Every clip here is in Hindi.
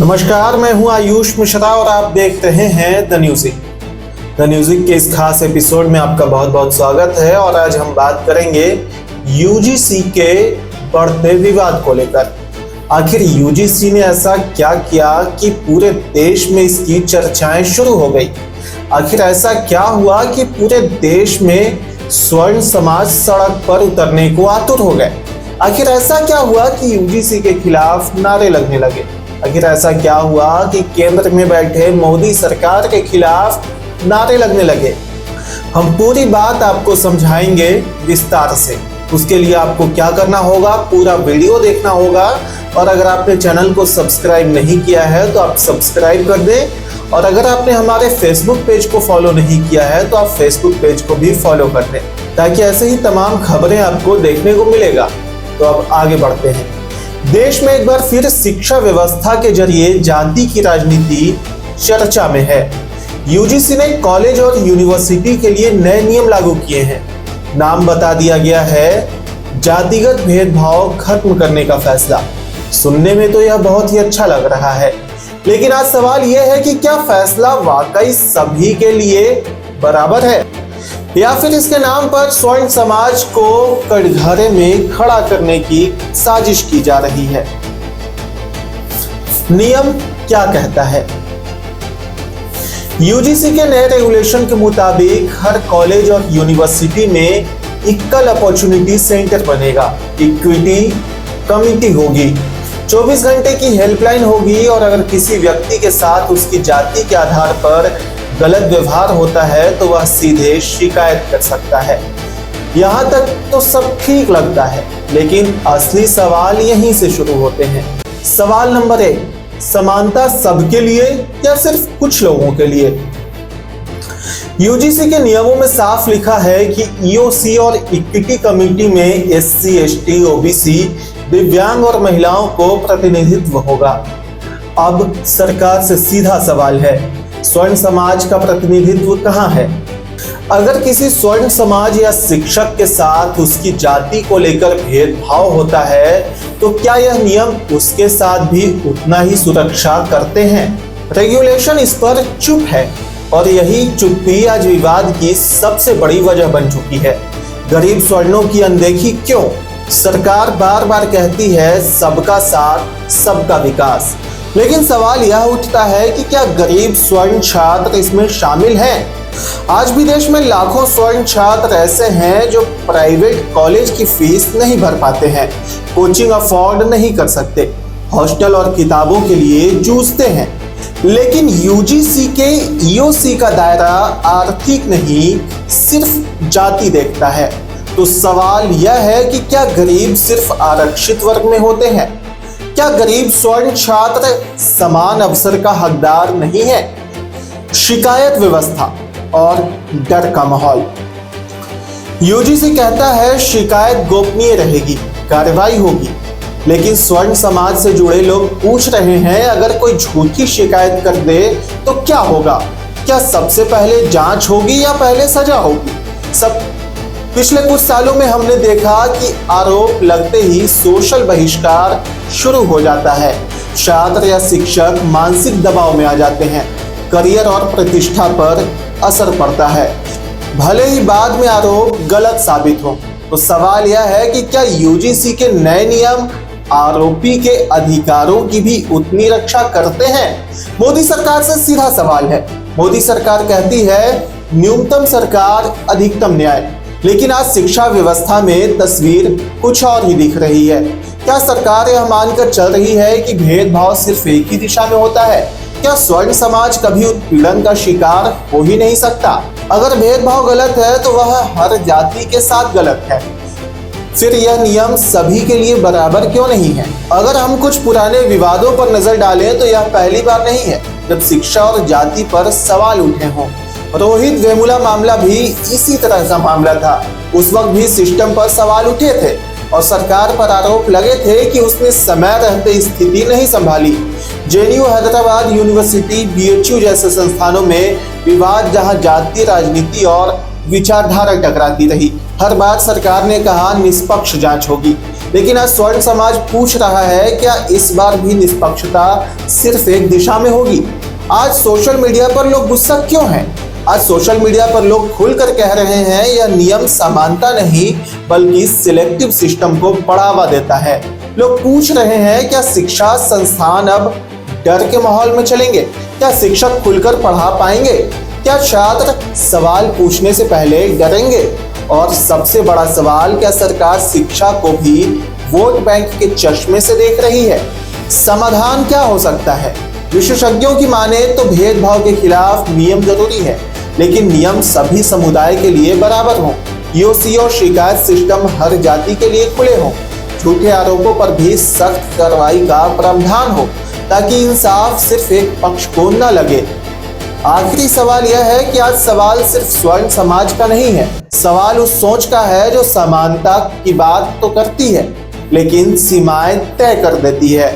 नमस्कार, मैं हूं आयुष मिश्रा और आप देख रहे हैं द न्यूज़िक के इस खास एपिसोड में आपका बहुत बहुत स्वागत है। और आज हम बात करेंगे यूजीसी के बढ़ते विवाद को लेकर। आखिर यूजीसी ने ऐसा क्या किया कि पूरे देश में इसकी चर्चाएं शुरू हो गई। आखिर ऐसा क्या हुआ कि पूरे देश में स्वर्ण समाज सड़क पर उतरने को आतुर हो गए। आखिर ऐसा क्या हुआ कि यूजीसी के खिलाफ नारे लगने लगे। आखिर ऐसा क्या हुआ कि केंद्र में बैठे मोदी सरकार के खिलाफ नारे लगने लगे। हम पूरी बात आपको समझाएंगे विस्तार से। उसके लिए आपको क्या करना होगा, पूरा वीडियो देखना होगा। और अगर आपने चैनल को सब्सक्राइब नहीं किया है तो आप सब्सक्राइब कर दें। और अगर आपने हमारे फेसबुक पेज को फॉलो नहीं किया है तो आप फेसबुक पेज को भी फॉलो कर दें, ताकि ऐसे ही तमाम खबरें आपको देखने को मिलेगा। तो अब आगे बढ़ते हैं। देश में एक बार फिर शिक्षा व्यवस्था के जरिए जाति की राजनीति चर्चा में है। यूजीसी ने कॉलेज और यूनिवर्सिटी के लिए नए नियम लागू किए हैं। नाम बता दिया गया है जातिगत भेदभाव खत्म करने का फैसला। सुनने में तो यह बहुत ही अच्छा लग रहा है, लेकिन आज सवाल यह है कि क्या फैसला वाकई सभी के लिए बराबर है, या फिर इसके नाम पर स्वर्ण समाज को कटघरे में खड़ा करने की साजिश की जा रही है। नियम क्या कहता है? यूजीसी के नए रेगुलेशन के मुताबिक हर कॉलेज और यूनिवर्सिटी में इक्वल अपॉर्चुनिटी सेंटर बनेगा। इक्विटी कमिटी होगी, 24 घंटे की हेल्पलाइन होगी और अगर किसी व्यक्ति के साथ उसकी जाति के आधार पर गलत व्यवहार होता है तो वह सीधे शिकायत कर सकता है। यहाँ तक तो सब ठीक लगता है, लेकिन असली सवाल यहीं से शुरू होते हैं। सवाल नंबर 1, समानता सबके लिए या सिर्फ कुछ लोगों के लिए? यूजीसी के नियमों में साफ लिखा है कि ईओसी और इक्विटी कमेटी में एससी, एसटी, ओबीसी, दिव्यांग और महिलाओं को प्रतिनिधित्व होगा। अब सरकार से सीधा सवाल है, स्वर्ण समाज का प्रतिनिधित्व कहां है? अगर किसी स्वर्ण समाज या शिक्षक के साथ उसकी जाति को लेकर भेदभाव होता है तो क्या यह नियम उसके साथ भी उतना ही सुरक्षा करते हैं? रेगुलेशन इस पर चुप है और यही चुप्पी आज विवाद की सबसे बड़ी वजह बन चुकी है। गरीब स्वर्णों की अनदेखी क्यों? सरकार बार बार कहती है सबका साथ सबका विकास, लेकिन सवाल यह उठता है कि क्या गरीब स्वर्ण छात्र इसमें शामिल हैं? आज भी देश में लाखों स्वर्ण छात्र ऐसे हैं जो प्राइवेट कॉलेज की फीस नहीं भर पाते हैं, कोचिंग अफोर्ड नहीं कर सकते, हॉस्टल और किताबों के लिए जूझते हैं। लेकिन यूजीसी के ईओसी का दायरा आर्थिक नहीं, सिर्फ जाति देखता है। तो सवाल यह है कि क्या गरीब सिर्फ आरक्षित वर्ग में होते हैं? क्या गरीब स्वर्ण छात्र समान अवसर का हकदार नहीं है? शिकायत व्यवस्था और डर का माहौल। यूजीसी कहता है शिकायत गोपनीय रहेगी, कार्रवाई होगी, लेकिन स्वर्ण समाज से जुड़े लोग पूछ रहे हैं अगर कोई झूठी शिकायत कर दे तो क्या होगा? क्या सबसे पहले जांच होगी या पहले सजा होगी? पिछले कुछ सालों में हमने देखा कि आरोप लगते ही सोशल बहिष्कार शुरू हो जाता है। छात्र या शिक्षक मानसिक दबाव में आ जाते हैं, करियर और प्रतिष्ठा पर असर पड़ता है, भले ही बाद में आरोप गलत साबित हो। तो सवाल यह है कि क्या यूजीसी के नए नियम आरोपी के अधिकारों की भी उतनी रक्षा करते हैं? मोदी सरकार से सीधा सवाल है। मोदी सरकार कहती है न्यूनतम सरकार अधिकतम न्याय, लेकिन आज शिक्षा व्यवस्था में तस्वीर कुछ और ही दिख रही है। क्या सरकार यह मानकर चल रही है कि भेदभाव सिर्फ एक ही दिशा में होता है? क्या स्वर्ण समाज कभी उत्पीड़न का शिकार हो ही नहीं सकता? अगर भेदभाव गलत है तो वह हर जाति के साथ गलत है। फिर यह नियम सभी के लिए बराबर क्यों नहीं है? अगर हम कुछ पुराने विवादों पर नजर डालें तो यह पहली बार नहीं है जब शिक्षा और जाति पर सवाल उठे हों। रोहित वेमुला मामला भी इसी तरह का मामला था। उस वक्त भी सिस्टम पर सवाल उठे थे और सरकार पर आरोप लगे थे कि उसने समय रहते स्थिति नहीं संभाली। जेएनयू, हैदराबाद यूनिवर्सिटी, बीएचयू जैसे संस्थानों में विवाद जहां जातीय राजनीति और विचारधारा टकराती रही। हर बार सरकार ने कहा निष्पक्ष जांच होगी, लेकिन आज स्वर्ण समाज पूछ रहा है, क्या इस बार भी निष्पक्षता सिर्फ एक दिशा में होगी? आज सोशल मीडिया पर लोग गुस्सा क्यों हैं? आज सोशल मीडिया पर लोग खुलकर कह रहे हैं यह नियम समानता नहीं बल्कि सिलेक्टिव सिस्टम को बढ़ावा देता है। लोग पूछ रहे हैं, क्या शिक्षा संस्थान अब डर के माहौल में चलेंगे? क्या शिक्षक खुलकर पढ़ा पाएंगे? क्या छात्र सवाल पूछने से पहले डरेंगे? और सबसे बड़ा सवाल, क्या सरकार शिक्षा को भी वोट बैंक के चश्मे से देख रही है? समाधान क्या हो सकता है? विशेषज्ञों की माने तो भेदभाव के खिलाफ नियम जरूरी है, लेकिन नियम सभी समुदाय के लिए बराबर हो। ईओसी और शिकायत सिस्टम हर जाति के लिए खुले हो। झूठे आरोपों पर भी सख्त कार्रवाई का प्रावधान हो, ताकि इंसाफ सिर्फ एक पक्ष को न लगे। आखिरी सवाल यह है कि आज सवाल सिर्फ स्वर्ण समाज का नहीं है, सवाल उस सोच का है जो समानता की बात तो करती है लेकिन सीमाएं तय कर देती है।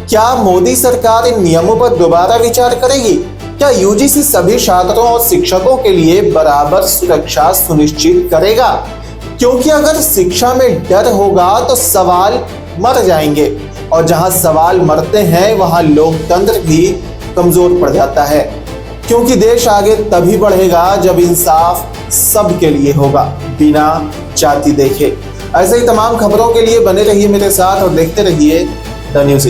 क्या मोदी सरकार इन नियमों पर दोबारा विचार करेगी? क्या यूजीसी सभी छात्रों और शिक्षकों के लिए बराबर सुरक्षा सुनिश्चित करेगा? क्योंकि अगर शिक्षा में डर होगा तो सवाल मर जाएंगे, और जहां सवाल मरते हैं वहां लोकतंत्र भी कमजोर पड़ जाता है। क्योंकि देश आगे तभी बढ़ेगा जब इंसाफ सबके लिए होगा, बिना जाति देखे। ऐसे ही तमाम खबरों के लिए बने रहिए मेरे साथ और देखते रहिए द न्यूज़।